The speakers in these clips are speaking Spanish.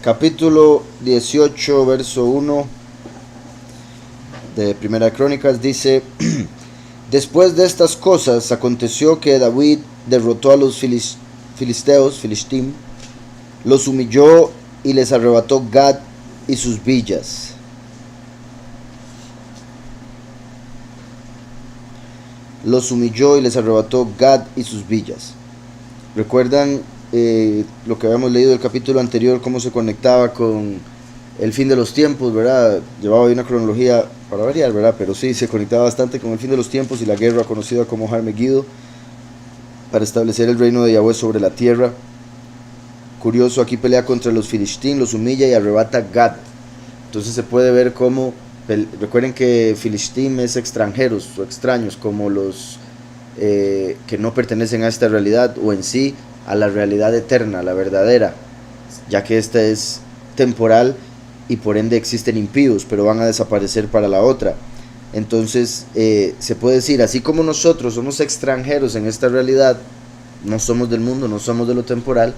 capítulo 18, verso 1 de Primera Crónicas dice: Después de estas cosas aconteció que David derrotó a los Filistim, los humilló y les arrebató Gad y sus villas. Los humilló y les arrebató Gad y sus villas. ¿Recuerdan lo que habíamos leído del capítulo anterior, cómo se conectaba con el fin de los tiempos, ¿verdad? Llevaba ahí una cronología para variar, ¿verdad? Pero sí, se conectaba bastante con el fin de los tiempos y la guerra conocida como Har-Megiddo para establecer el reino de Yahweh sobre la tierra. Curioso, aquí pelea contra los Filistín, los humilla y arrebata Gad. Entonces se puede ver cómo, recuerden que Filistín es extranjeros o extraños, como los que no pertenecen a esta realidad o en sí a la realidad eterna, la verdadera, ya que esta es temporal y por ende existen impíos, pero van a desaparecer para la otra. Entonces se puede decir, así como nosotros somos extranjeros en esta realidad, no somos del mundo, no somos de lo temporal,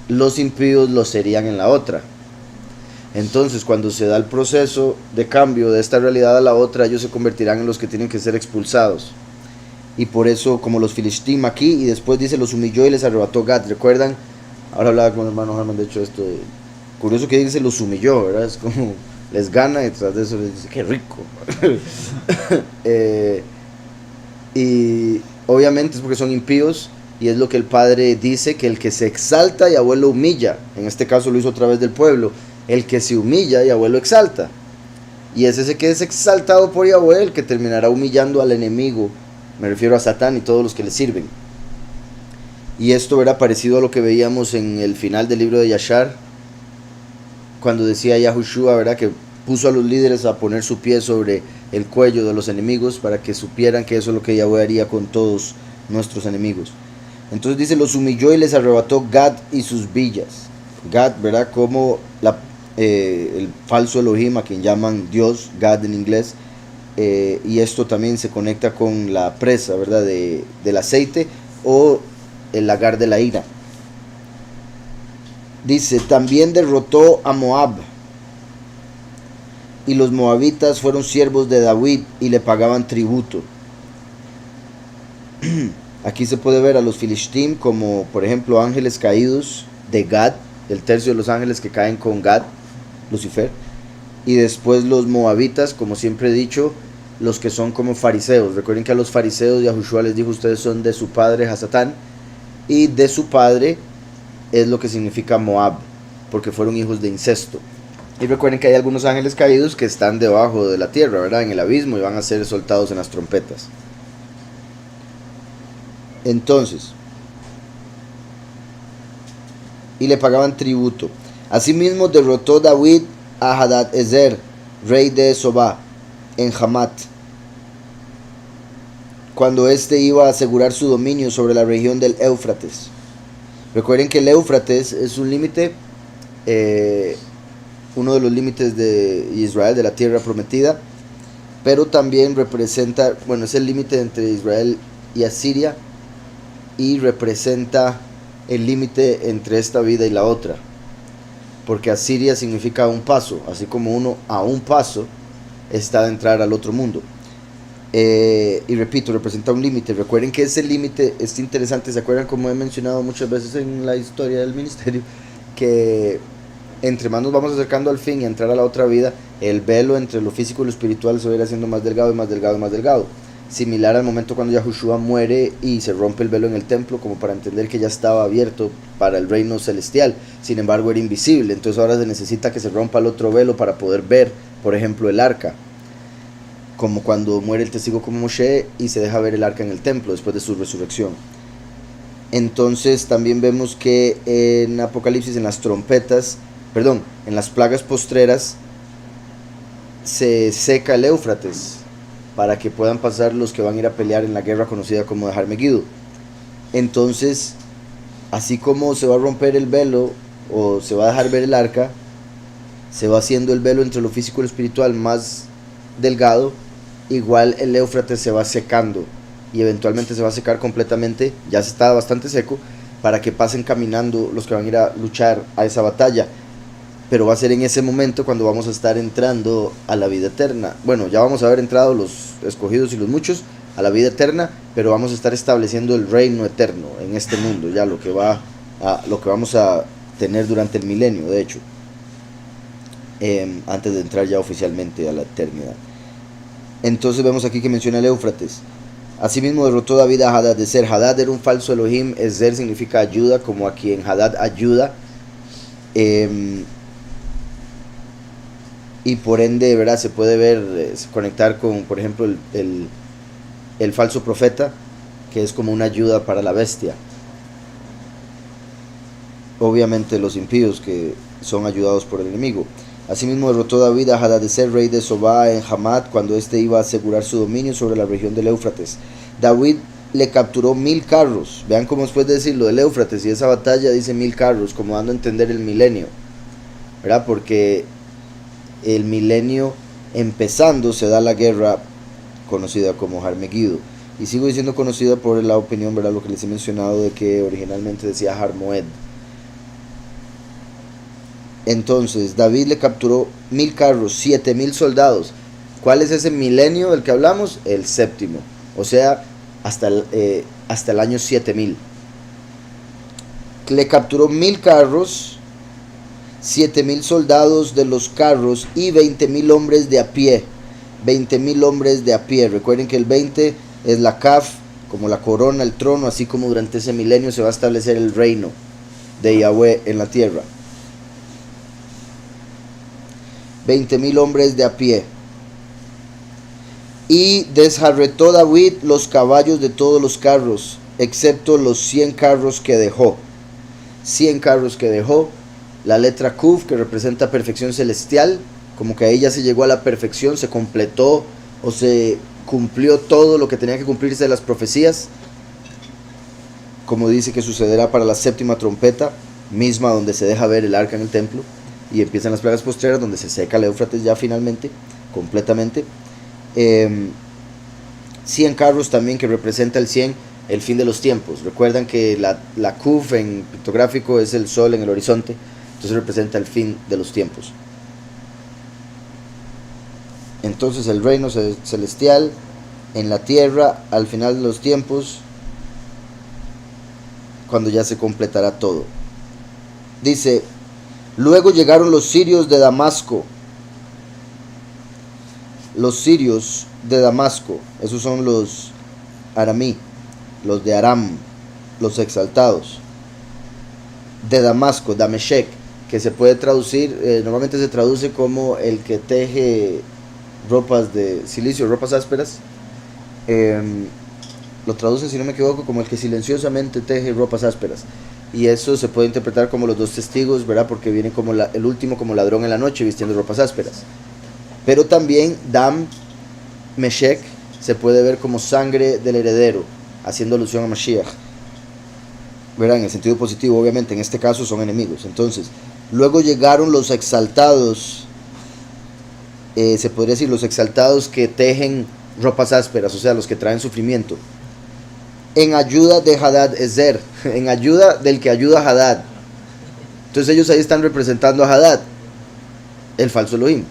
los impíos lo serían en la otra. Entonces cuando se da el proceso de cambio de esta realidad a la otra, ellos se convertirán en los que tienen que ser expulsados. Y por eso, como los Filistim aquí, y después dice, los humilló y les arrebató Gad. ¿Recuerdan? Ahora hablaba con el hermano Harman, de hecho, esto de, curioso que dice los humilló, ¿verdad? Es como les gana y tras de eso les dice, qué rico. Y obviamente es porque son impíos, y es lo que el Padre dice, que el que se exalta, Yahweh lo humilla. En este caso lo hizo a través del pueblo. El que se humilla, Yahweh lo exalta. Y es ese que es exaltado por Yahweh el que terminará humillando al enemigo. Me refiero a Satán y todos los que le sirven. Y esto era parecido a lo que veíamos en el final del libro de Yashar, cuando decía Yahushua, ¿verdad?, que puso a los líderes a poner su pie sobre el cuello de los enemigos para que supieran que eso es lo que Yahweh haría con todos nuestros enemigos. Entonces dice, los humilló y les arrebató Gad y sus villas. Gad, ¿verdad?, como el falso Elohim, a quien llaman Dios, Gad en inglés. Y esto también se conecta con la presa, ¿verdad?, del aceite o el lagar de la ira. Dice, también derrotó a Moab, y los moabitas fueron siervos de David y le pagaban tributo. Aquí se puede ver a los Filistim como, por ejemplo, ángeles caídos de Gad, el tercio de los ángeles que caen con Gad, Lucifer. Y después los moabitas, como siempre he dicho, los que son como fariseos. Recuerden que a los fariseos Yahushua les dijo, ustedes son de su padre Hasatán, y de su padre es lo que significa Moab, porque fueron hijos de incesto. Y recuerden que hay algunos ángeles caídos que están debajo de la tierra, ¿verdad?, en el abismo, y van a ser soltados en las trompetas. Entonces, y le pagaban tributo. Asimismo derrotó David a Hadad-Ezer, rey de Sobá, en Hamat, cuando éste iba a asegurar su dominio sobre la región del Éufrates. Recuerden que el Éufrates es un límite, uno de los límites de Israel, de la tierra prometida, pero también representa, bueno, es el límite entre Israel y Asiria, y representa el límite entre esta vida y la otra, porque Asiria significa un paso, así como uno a un paso está de entrar al otro mundo. Y repito, representa un límite. Recuerden que ese límite es interesante. ¿Se acuerdan, como he mencionado muchas veces en la historia del ministerio, que entre más nos vamos acercando al fin y a entrar a la otra vida, el velo entre lo físico y lo espiritual se va a ir haciendo más delgado y más delgado y más delgado? Similar al momento cuando Yahushua muere y se rompe el velo en el templo, como para entender que ya estaba abierto para el reino celestial. Sin embargo era invisible. Entonces ahora se necesita que se rompa el otro velo para poder ver, por ejemplo, el arca, como cuando muere el testigo como Moshe y se deja ver el arca en el templo después de su resurrección. Entonces también vemos que en Apocalipsis, en las trompetas, en las plagas postreras, se seca el Éufrates para que puedan pasar los que van a ir a pelear en la guerra conocida como de Har-Megiddo. Entonces, así como se va a romper el velo o se va a dejar ver el arca, se va haciendo el velo entre lo físico y lo espiritual más delgado, igual el Éufrates se va secando y eventualmente se va a secar completamente. Ya está bastante seco, para que pasen caminando los que van a ir a luchar a esa batalla. Pero va a ser en ese momento cuando vamos a estar entrando a la vida eterna. Bueno, ya vamos a haber entrado los escogidos y los muchos a la vida eterna, pero vamos a estar estableciendo el reino eterno en este mundo, ya lo que vamos a tener durante el milenio, de hecho, antes de entrar ya oficialmente a la eternidad. Entonces vemos aquí que menciona el Éufrates. Asimismo derrotó David a Hadad de Ser. Hadad era un falso Elohim. Ezer significa ayuda, como aquí en Hadad ayuda. Y por ende, ¿verdad? Se puede ver, conectar con, por ejemplo, el falso profeta, que es como una ayuda para la bestia. Obviamente los impíos que son ayudados por el enemigo. Asimismo derrotó David a Hadadezer, rey de Sobá, en Hamad, cuando éste iba a asegurar su dominio sobre la región del Éufrates. David le capturó 1000 carros. Vean cómo después de decir lo del Éufrates y esa batalla dice 1000 carros, como dando a entender el milenio, ¿verdad? Porque el milenio empezando se da la guerra conocida como Harmegido. Y sigo diciendo conocida por la opinión, ¿verdad? Lo que les he mencionado de que originalmente decía Harmoed. Entonces David le capturó 1000 carros, 7000 soldados. ¿Cuál es ese milenio del que hablamos? El séptimo, o sea, hasta el año 7000. Le capturó 1000 carros, 7000 soldados de los carros y 20.000 hombres de a pie. 20.000 hombres de a pie. Recuerden que el 20 es la Kaf, como la corona, el trono, así como durante ese milenio se va a establecer el reino de Yahweh en la tierra. 20.000 hombres de a pie. Y desjarretó David los caballos de todos los carros, excepto los 100 carros que dejó. 100 carros que dejó. La letra Kuf, que representa perfección celestial, como que ahí ya se llegó a la perfección, se completó o se cumplió todo lo que tenía que cumplirse de las profecías, como dice que sucederá para la séptima trompeta, misma donde se deja ver el arca en el templo. Y empiezan las plagas postreras, donde se seca el Éufrates ya finalmente, completamente. 100 carros también, que representa el 100, el fin de los tiempos. Recuerdan que la Kuf en pictográfico es el sol en el horizonte, entonces representa el fin de los tiempos. Entonces el reino celestial en la tierra al final de los tiempos, cuando ya se completará todo. Dice: luego llegaron los sirios de Damasco. Los sirios de Damasco, esos son los aramí, los de Aram, los exaltados. De Damasco, Dameshek, que se puede traducir, normalmente se traduce como el que teje ropas de silicio, ropas ásperas. Lo traducen, si no me equivoco, como el que silenciosamente teje ropas ásperas. Y eso se puede interpretar como los dos testigos, ¿verdad? Porque viene como el último como ladrón en la noche vistiendo ropas ásperas. Pero también Dam Meshek se puede ver como sangre del heredero, haciendo alusión a Mashiach, ¿verdad? En el sentido positivo, obviamente. En este caso son enemigos. Entonces, luego llegaron los exaltados. Se podría decir los exaltados que tejen ropas ásperas, o sea, los que traen sufrimiento, en ayuda de Hadad Ezer, en ayuda del que ayuda a Hadad. Entonces ellos ahí están representando a Hadad, el falso Elohim,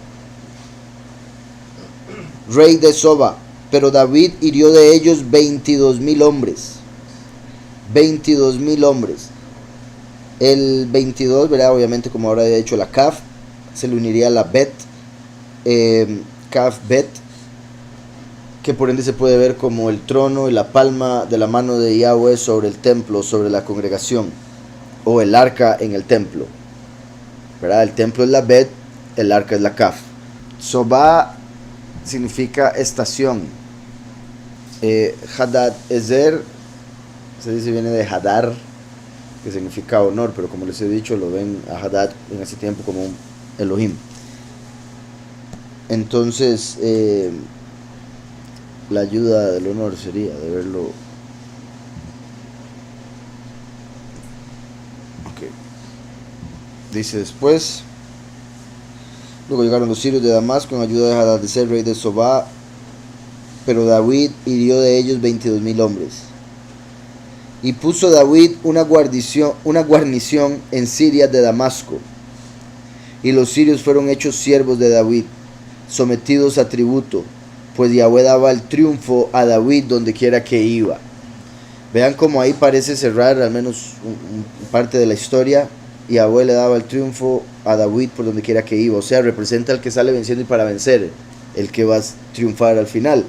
rey de Soba. Pero David hirió de ellos 22.000 hombres. 22.000 hombres. El 22, ¿verdad? Obviamente, como ahora he dicho, la Kaf, se le uniría a la Bet, Kaf Bet, que por ende se puede ver como el trono y la palma de la mano de Yahweh sobre el templo, sobre la congregación, o el arca en el templo, ¿verdad? El templo es la Bet, el arca es la Kaf. Sobá significa estación. Hadad Ezer se dice viene de Hadar, que significa honor, pero como les he dicho, lo ven a Hadad en ese tiempo como un Elohim. Entonces, la ayuda del honor sería de verlo. Okay. Dice después: luego llegaron los sirios de Damasco en ayuda de Hadadezer, rey de Sobá, pero David hirió de ellos 22.000 hombres. Y puso David una guarnición en Siria de Damasco. Y los sirios fueron hechos siervos de David, sometidos a tributo, pues Yahweh daba el triunfo a David donde quiera que iba. Vean cómo ahí parece cerrar al menos parte de la historia. Yahweh le daba el triunfo a David por donde quiera que iba. O sea, representa al que sale venciendo y para vencer, el que va a triunfar al final.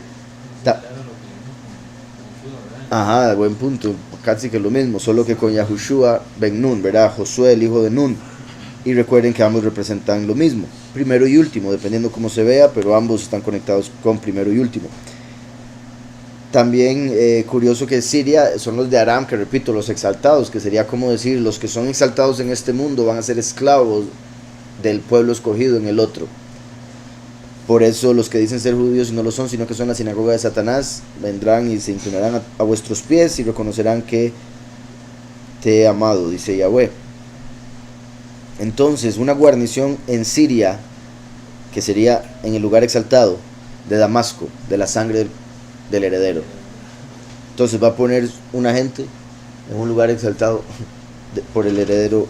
Ajá, buen punto, casi que lo mismo, solo que con Yahushua ben Nun, ¿verdad? Josué, el hijo de Nun. Y recuerden que ambos representan lo mismo, primero y último, dependiendo cómo se vea, pero ambos están conectados con primero y último. También curioso que Siria son los de Aram, que repito, los exaltados, que sería como decir, los que son exaltados en este mundo van a ser esclavos del pueblo escogido en el otro. Por eso los que dicen ser judíos y no lo son, sino que son la sinagoga de Satanás, vendrán y se inclinarán a vuestros pies y reconocerán que te he amado, dice Yahweh. Entonces, una guarnición en Siria, que sería en el lugar exaltado de Damasco, de la sangre del heredero. Entonces va a poner una gente en un lugar exaltado por el heredero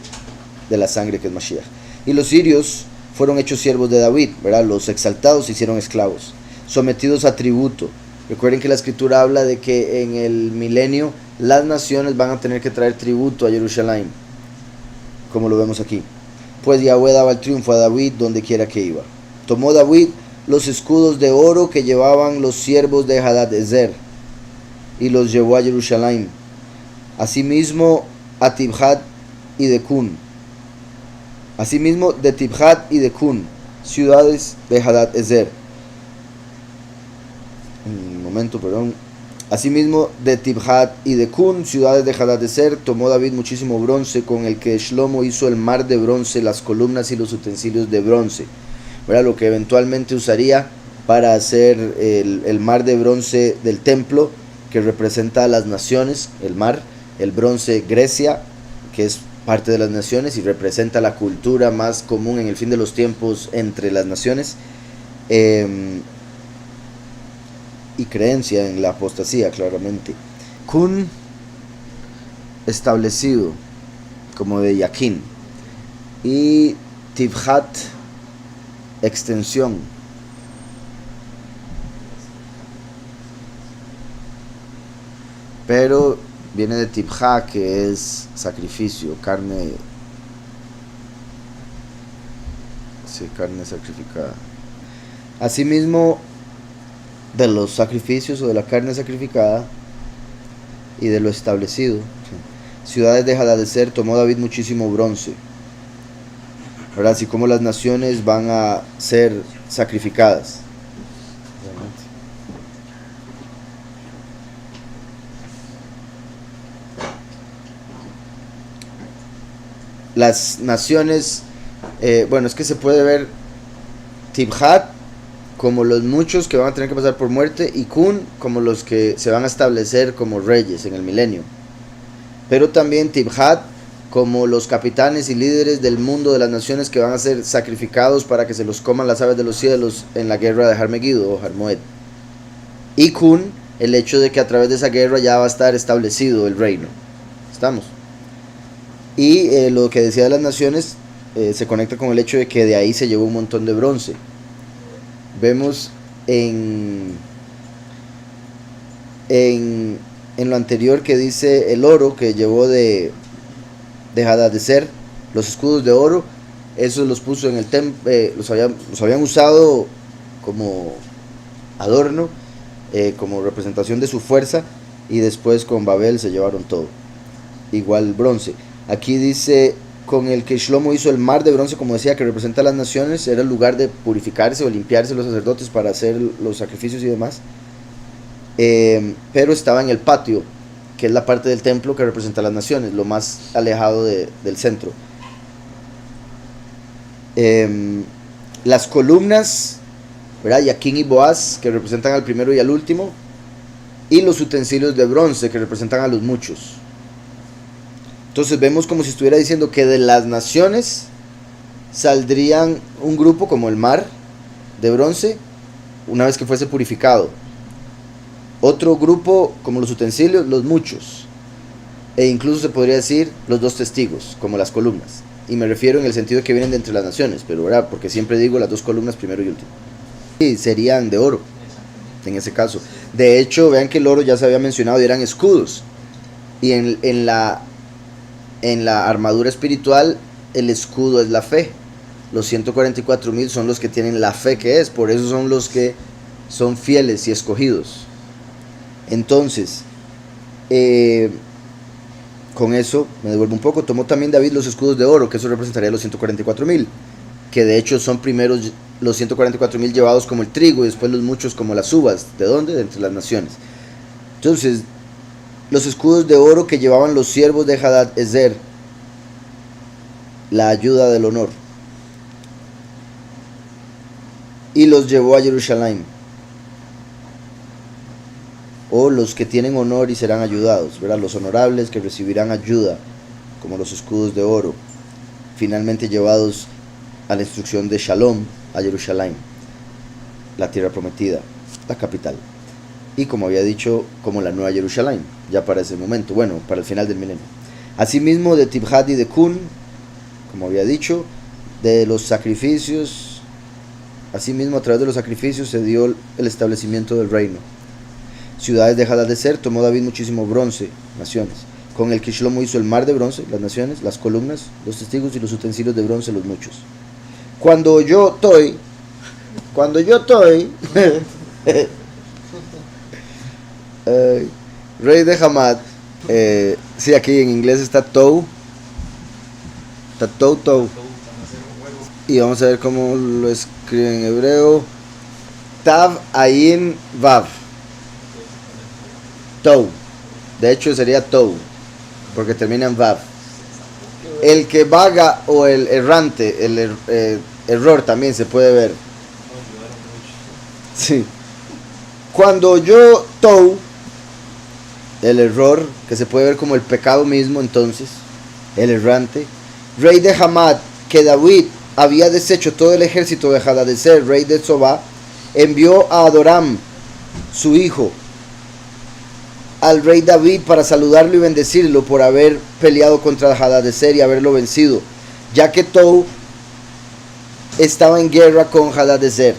de la sangre, que es Mashiach. Y los sirios fueron hechos siervos de David, ¿verdad? Los exaltados se hicieron esclavos, sometidos a tributo. Recuerden que la escritura habla de que en el milenio las naciones van a tener que traer tributo a Jerusalén, como lo vemos aquí. Pues Yahweh daba el triunfo a David donde quiera que iba. Tomó David los escudos de oro que llevaban los siervos de Hadad-ezer y los llevó a Jerusalén, asimismo a Tibhat y de Kun. Asimismo de Tibhat y de Kun, ciudades de Hadad-ezer. Asimismo de Tibhat y de Kun, ciudades de Hadad-ezer, tomó David muchísimo bronce, con el que Shlomo hizo el mar de bronce, las columnas y los utensilios de bronce, ¿verdad? Lo que eventualmente usaría para hacer el mar de bronce del templo, que representa a las naciones, el mar, el bronce Grecia, que es parte de las naciones y representa la cultura más común en el fin de los tiempos entre las naciones, y creencia en la apostasía, claramente. Kun, establecido, como de Yaquín, y Tibhat, extensión. Pero viene de Tibha, que es sacrificio, carne sacrificada. Asimismo, de los sacrificios o de la carne sacrificada y de lo establecido, ciudades de Hadad-ezer, tomó David muchísimo bronce, ¿verdad? Así como las naciones van a ser sacrificadas. Las naciones, es que se puede ver Tibhat como los muchos que van a tener que pasar por muerte, y Kun como los que se van a establecer como reyes en el milenio. Pero también Tibhat como los capitanes y líderes del mundo de las naciones que van a ser sacrificados para que se los coman las aves de los cielos en la guerra de Har-Megiddo o Har-Moed. Y Kun, el hecho de que a través de esa guerra ya va a estar establecido el reino. ¿Estamos? Y lo que decía de las naciones se conecta con el hecho de que de ahí se llevó un montón de bronce. Vemos en lo anterior que dice el oro que llevó de Hadad-ezer, los escudos de oro, esos los puso en el templo, los habían usado como adorno, como representación de su fuerza, y después con Babel se llevaron todo. Igual bronce. Aquí dice, con el que Shlomo hizo el mar de bronce, como decía, que representa a las naciones, era el lugar de purificarse o limpiarse los sacerdotes para hacer los sacrificios y demás. Pero estaba en el patio, que es la parte del templo que representa a las naciones, lo más alejado del centro. Las columnas, ¿verdad? Yaquín y Boaz, que representan al primero y al último, y los utensilios de bronce, que representan a los muchos. Entonces vemos como si estuviera diciendo que de las naciones saldrían un grupo como el mar de bronce, una vez que fuese purificado. Otro grupo como los utensilios, los muchos. e incluso se podría decir los dos testigos, como las columnas. Y me refiero en el sentido de que vienen de entre las naciones, pero ¿verdad? Porque siempre digo las dos columnas primero y último. Y serían de oro, en ese caso. De hecho, vean que el oro ya se había mencionado y eran escudos. Y en la armadura espiritual, el escudo es la fe. Los 144,000 son los que tienen la fe que es, por eso son los que son fieles y escogidos. Entonces, con eso me devuelvo un poco. Tomó también David los escudos de oro, que eso representaría los 144,000, que de hecho son primeros los 144,000 llevados como el trigo y después los muchos como las uvas. ¿De dónde? De entre las naciones. Entonces, los escudos de oro que llevaban los siervos de Hadad-Ezer, la ayuda del honor, y los llevó a Jerusalén, o los que tienen honor y serán ayudados, ¿verdad? Los honorables que recibirán ayuda, como los escudos de oro, finalmente llevados a la instrucción de Shalom a Jerusalén, la tierra prometida, la capital, y como había dicho, como la nueva Jerusalén, ya para ese momento, bueno, para el final del milenio. Asimismo de Tibhat y de Kun, como había dicho, de los sacrificios. Asimismo, a través de los sacrificios se dio el establecimiento del reino. Ciudades de Hadad-Ezer, tomó David muchísimo bronce, naciones. Con el que Shlomo hizo el mar de bronce, las naciones, las columnas, los testigos y los utensilios de bronce, los muchos. Cuando yo estoy, rey de Hamad, sí, aquí en inglés está Tou, y vamos a ver cómo lo escribe en hebreo. Tav, Ayin, Vav. Tou. De hecho sería Tou, porque termina en Vav. El que vaga o el errante, el error también se puede ver. Sí. Cuando yo Tou, el error, que se puede ver como el pecado mismo, entonces, el errante, rey de Hamad, que David había deshecho todo el ejército de Hadad-Ezer, rey de Zobá, envió a Adoram, su hijo, al rey David para saludarlo y bendecirlo por haber peleado contra Hadad-Ezer y haberlo vencido, ya que Tou estaba en guerra con Hadad-Ezer.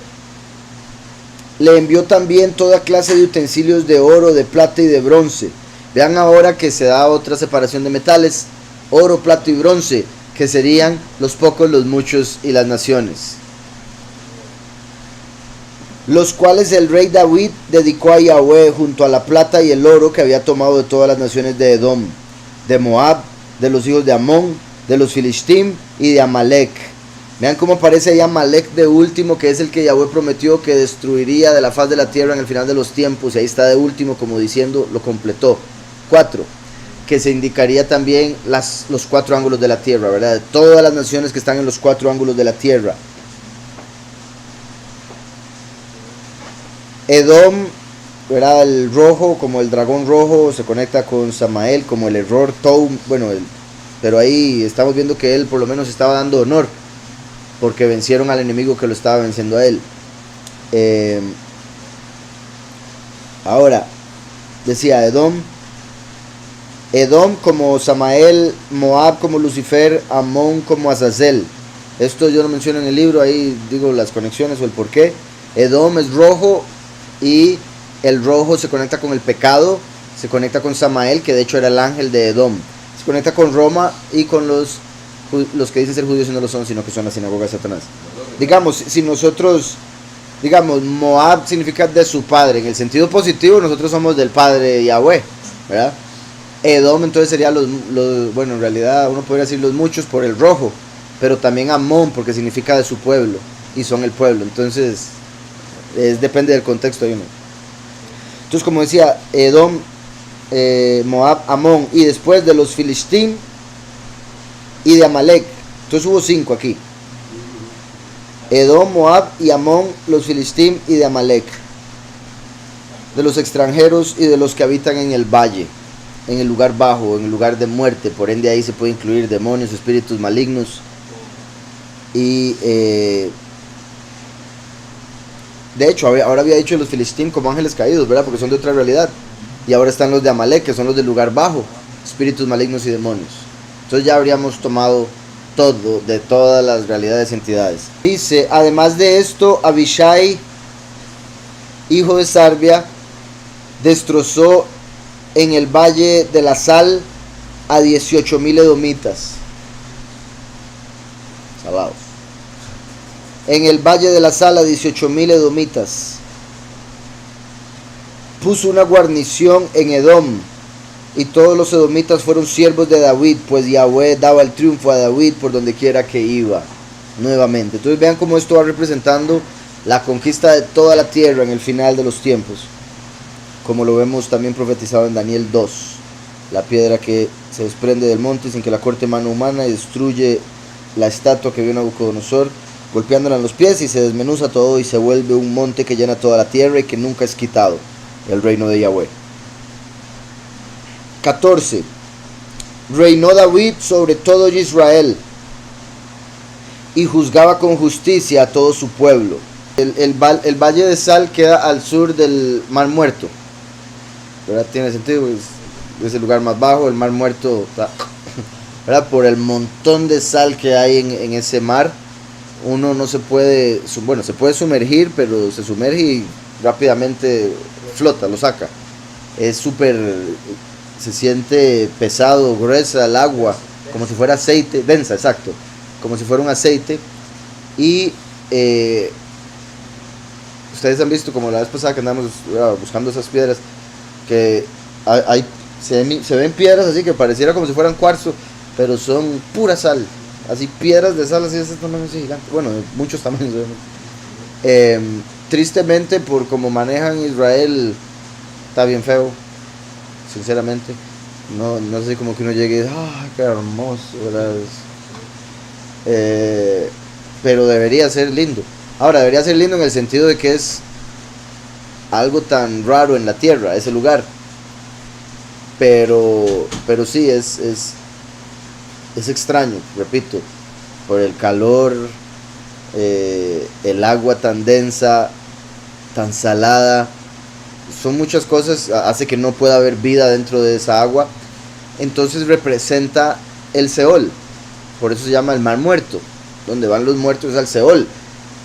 Le envió también toda clase de utensilios de oro, de plata y de bronce. Vean ahora que se da otra separación de metales: oro, plata y bronce, que serían los pocos, los muchos y las naciones, los cuales el rey David dedicó a Yahweh junto a la plata y el oro que había tomado de todas las naciones de Edom, de Moab, de los hijos de Amón, de los Filistim y de Amalek. Vean cómo aparece ahí Amalek de último, que es el que Yahweh prometió que destruiría de la faz de la tierra en el final de los tiempos, y ahí está de último, como diciendo, lo completó. 4, que se indicaría también los 4 ángulos de la tierra, ¿verdad? Todas las naciones que están en los 4 ángulos de la tierra. Edom, ¿verdad? El rojo, como el dragón rojo, se conecta con Samael, como el error Tou, bueno, pero ahí estamos viendo que él por lo menos estaba dando honor, porque vencieron al enemigo que lo estaba venciendo a él. Ahora, decía Edom como Samael, Moab como Lucifer, Amón como Azazel. Esto yo lo menciono en el libro, ahí digo las conexiones o el porqué. Edom es rojo y el rojo se conecta con el pecado, se conecta con Samael, que de hecho era el ángel de Edom. Se conecta con Roma y con los que dicen ser judíos y no lo son, sino que son la sinagoga de Satanás. Digamos, si nosotros, digamos, Moab significa de su padre, en el sentido positivo nosotros somos del padre Yahweh, ¿verdad? Edom entonces sería bueno, en realidad uno podría decir los muchos por el rojo, pero también Amón porque significa de su pueblo y son el pueblo. Entonces depende del contexto ahí, ¿no? Entonces, como decía, Edom, Moab, Amón, y después de los Filistim y de Amalek. Entonces hubo 5 aquí: Edom, Moab y Amón, los Filistim y de Amalek, de los extranjeros y de los que habitan en el valle, en el lugar bajo, en el lugar de muerte. Por ende ahí se puede incluir demonios, espíritus malignos. Y de hecho ahora había dicho los Filistim como ángeles caídos, ¿verdad? Porque son de otra realidad. Y ahora están los de Amalek, que son los del lugar bajo. espíritus malignos y demonios. Entonces ya habríamos tomado todo, de todas las realidades y entidades. Dice, además de esto, Abishai, hijo de Sarbia, destrozó en el valle de la sal a 18,000 edomitas. Salados. En el valle de la sal a 18,000 edomitas. Puso una guarnición en Edom, y todos los edomitas fueron siervos de David, pues Yahweh daba el triunfo a David por donde quiera que iba. Nuevamente. Entonces vean cómo esto va representando la conquista de toda la tierra en el final de los tiempos, como lo vemos también profetizado en Daniel 2, la piedra que se desprende del monte sin que la corte mano humana y destruye la estatua que vio Nabucodonosor, golpeándola en los pies, y se desmenuza todo y se vuelve un monte que llena toda la tierra y que nunca es quitado, el reino de Yahweh. 14. Reinó David sobre todo Israel y juzgaba con justicia a todo su pueblo. El valle de Sal queda al sur del Mar Muerto, ¿verdad? Tiene sentido, es el lugar más bajo. El Mar Muerto, ¿verdad? Por el montón de sal que hay en ese mar, uno no se puede, bueno, se puede sumergir, pero se sumerge y rápidamente flota, lo saca. Es súper, se siente pesado, gruesa el agua, como si fuera aceite, densa, exacto, como si fuera un aceite. Y ustedes han visto, como la vez pasada que andamos buscando esas piedras, que se ven piedras así que pareciera como si fueran cuarzo, pero son pura sal, así piedras de sal así de ese tamaño así gigante, bueno, de muchos tamaños. Tristemente, por como manejan Israel, está bien feo, sinceramente. No sé, como que uno llegue y dice, qué hermoso, ¿verdad? Pero debería ser lindo. Ahora, debería ser lindo en el sentido de que es algo tan raro en la tierra, ese lugar. Pero sí, es extraño, repito, por el calor, el agua tan densa, tan salada. Son muchas cosas, hace que no pueda haber vida dentro de esa agua. Entonces representa el Seol. Por eso se llama el Mar Muerto. Donde van los muertos es al Seol.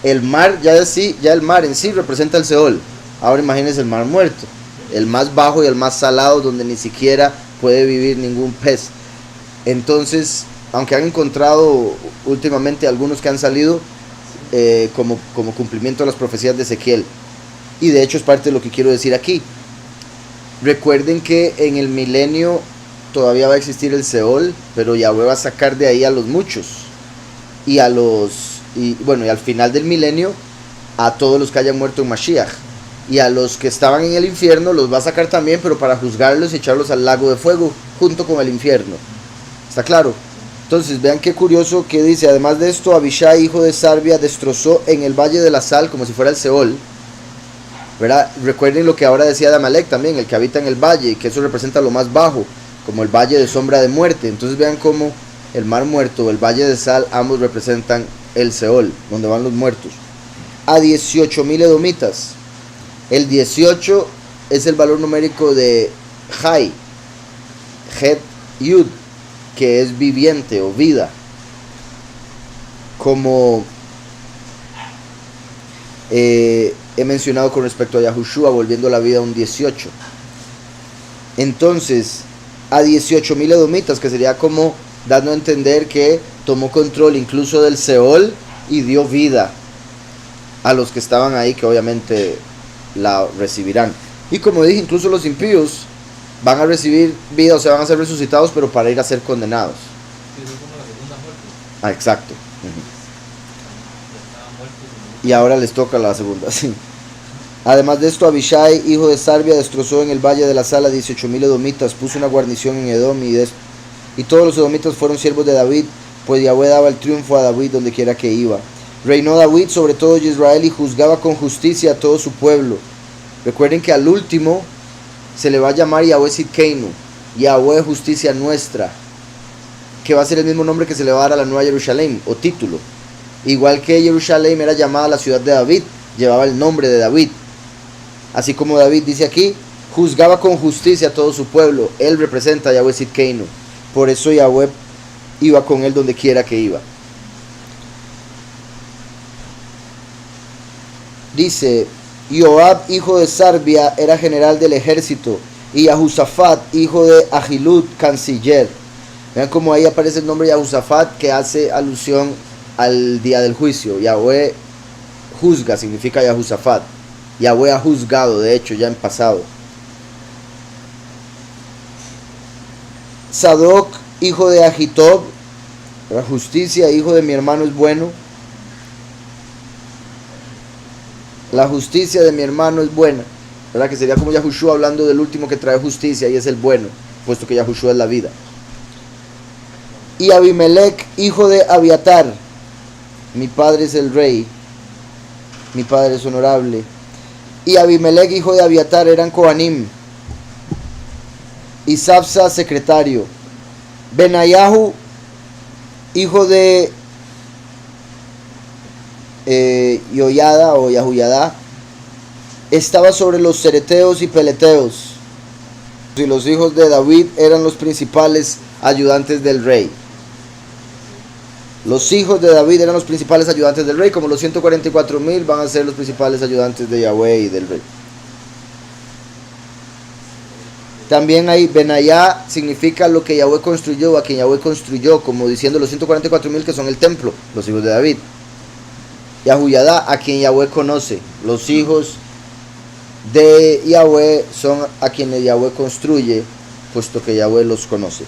El mar, ya el mar en sí representa el Seol. Ahora imagínense el Mar Muerto, el más bajo y el más salado, donde ni siquiera puede vivir ningún pez. Entonces, aunque han encontrado últimamente algunos que han salido como cumplimiento de las profecías de Ezequiel, y de hecho es parte de lo que quiero decir aquí. Recuerden que en el milenio todavía va a existir el Seol, pero Yahweh va a sacar de ahí a los muchos, y al final del milenio a todos los que hayan muerto en Mashiach, y a los que estaban en el infierno los va a sacar también, pero para juzgarlos y echarlos al lago de fuego junto con el infierno. ¿Está claro? Entonces vean qué curioso que dice, además de esto, Abishai, hijo de Sarbia, destrozó en el valle de la sal, como si fuera el Seol, ¿verdad? Recuerden lo que ahora decía de Amalek también, el que habita en el valle, que eso representa lo más bajo, como el valle de sombra de muerte. Entonces vean cómo el Mar Muerto, el valle de sal, ambos representan el Seol, donde van los muertos. A 18,000 edomitas. El 18 es el valor numérico de Jai, Het Yud, que es viviente o vida, como he mencionado con respecto a Yahushua, volviendo la vida a un 18. Entonces, a 18,000 edomitas, que sería como dando a entender que tomó control incluso del Seol y dio vida a los que estaban ahí, que obviamente la recibirán. Y como dije, incluso los impíos van a recibir vida, o sea, van a ser resucitados, pero para ir a ser condenados. Eso es como la segunda muerte. Exacto. Y ahora les toca la segunda, sí. Además de esto, Abishai, hijo de Sarbia, destrozó en el valle de la sala 18,000 edomitas, puso una guarnición en Edom, y todos los edomitas fueron siervos de David, pues Yahweh daba el triunfo a David donde quiera que iba. Reinó David sobre todo Israel y juzgaba con justicia a todo su pueblo. Recuerden que al último se le va a llamar Yahweh Sidkeinu, Yahweh justicia nuestra, que va a ser el mismo nombre que se le va a dar a la nueva Jerusalén, o título. Igual que Jerusalén era llamada la ciudad de David, llevaba el nombre de David. Así como David dice aquí, juzgaba con justicia a todo su pueblo. Él representa a Yahweh Sidkeinu. Por eso Yahweh iba con él donde quiera que iba. Dice, Joab, hijo de Sarbia, era general del ejército, y Yahusafat, hijo de Ahilud, canciller. Vean cómo ahí aparece el nombre Yahusafat, que hace alusión al día del juicio. Yahweh juzga, significa Yahusafat. Yahweh ha juzgado, de hecho, ya en pasado. Sadoc, hijo de Ahitob, la justicia, hijo de mi hermano es bueno. La justicia de mi hermano es buena, ¿verdad? Que sería como Yahushua hablando del último que trae justicia y es el bueno, puesto que Yahushua es la vida. Y Abimelech, hijo de Abiatar, mi padre es el rey, mi padre es honorable. Y Abimelech, hijo de Abiatar, eran Kohanim. Y Sapsa, secretario. Benayahu, hijo de Yoyada o Yahuyada, estaba sobre los cereteos y peleteos, y los hijos de David eran los principales ayudantes del rey. Los hijos de David eran los principales ayudantes del rey, como los 144,000 van a ser los principales ayudantes de Yahweh y del rey. También hay Benayá, significa lo que Yahweh construyó, a quien Yahweh construyó, como diciendo los 144,000 que son el templo, los hijos de David. Yahuyada, a quien Yahweh conoce. Los hijos de Yahweh son a quienes Yahweh construye, puesto que Yahweh los conoce.